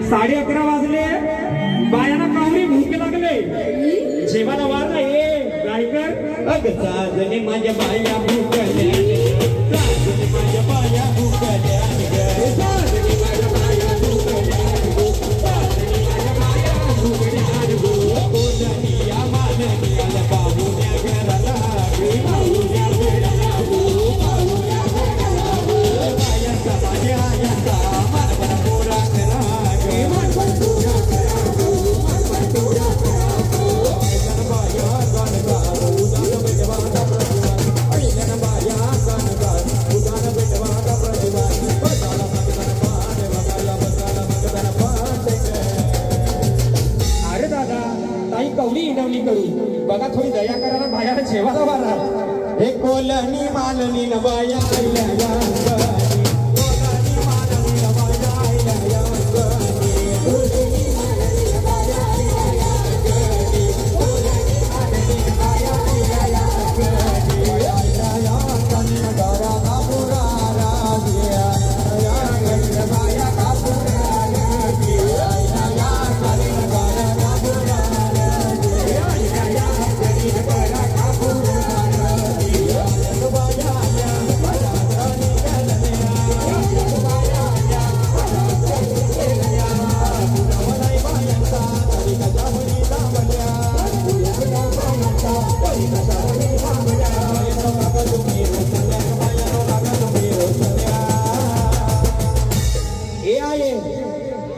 11:30 वाजले. बायांना कावरी भूक लागले. जेवायला वार नाही गायकर. अगं साजने माझ्या बाया भूकल्या, साजने माझ्या बाया भूकल्या, साजने माझ्या बाया भूकल्या, साजने माझ्या बाया भूकल्या. कोणत्या माननी आल्या पाहुण्या घराला, पाहुण्या घराला, पाहुण्या घराला. बायांचा माझ्या यांचा मानपण पोरा करा. अरे दादा ताई कवडी इनवणी करू बघा, थोडी दया करा ना, बायाला जेवायला वारा. हे कोलनी मालनी न बाया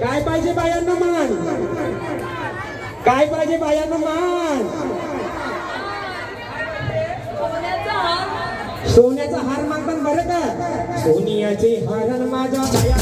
काय पाहिजे बायांना मान, काय पाहिजे बायांना मान. सोन्याचा हार मागतात बरं का. सोनियाचे हार माझ्या बाया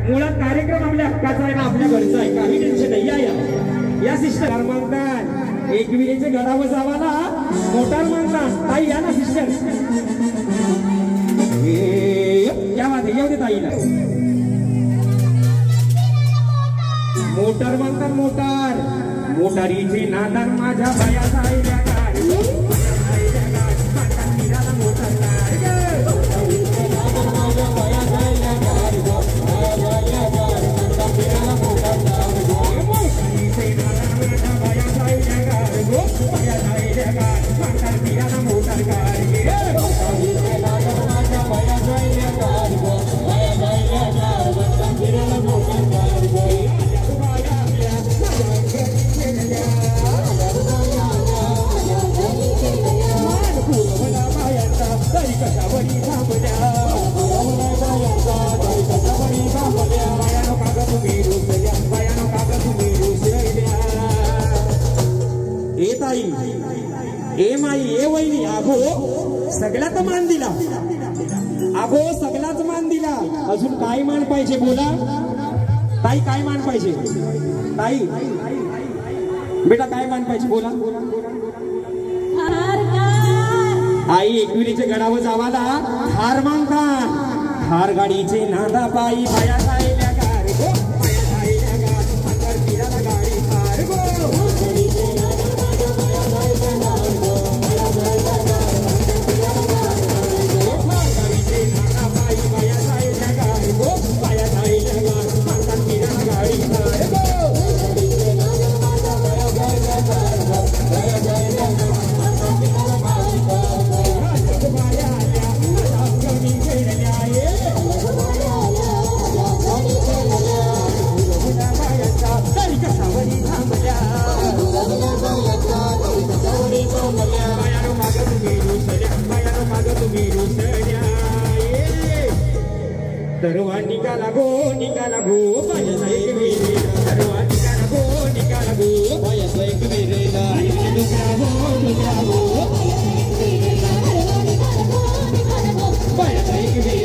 मुळात कार्यक्रम आपल्या हक्काचा आहे ना, आपल्या घरचा आहे, काही टेन्शन नाही. या सिस्टर म्हणतात एकविरेचे घरावर जावाला मोटार म्हणतात. ताई या ना सिस्टर, या वाद येऊ दे ताईला. मोटार म्हणतात मोटार, मोटारीचे नादार माझ्या बाया जायला ए माई ए वहिनी. अगो सगळ्यात मान दिला, अगो सगळाच मान दिला. अजून काय मान पाहिजे बोला ताई, काय मान पाहिजे ताई, बेटा काय मान पाहिजे बोला. आई एकविरीच्या गडावर जावाला थार मागतात थार गाडीचे नांदा पायी पाया जायल्या गार गो पाया जायल्या गार अंतर फिराला गाडी थार गो गाडीचे नांदा पायी पाया जायल्या गार गो पाया जायल्या गार अंतर फिराला गाडी थार गाडीचे नांदा पायी पाया जायल्या गार गो पाया जायल्या गार अंतर फिराला गाडी थार गो गाडीचे नांदा पायी पाया जायल्या गार गो पाया जायल्या गार अंतर फिराला गाडी दरवा निकाला गो पाया जायक मेरे दरवा निकाला गो पाया जायक मेरे डुकरा गो पाया जायक मेरे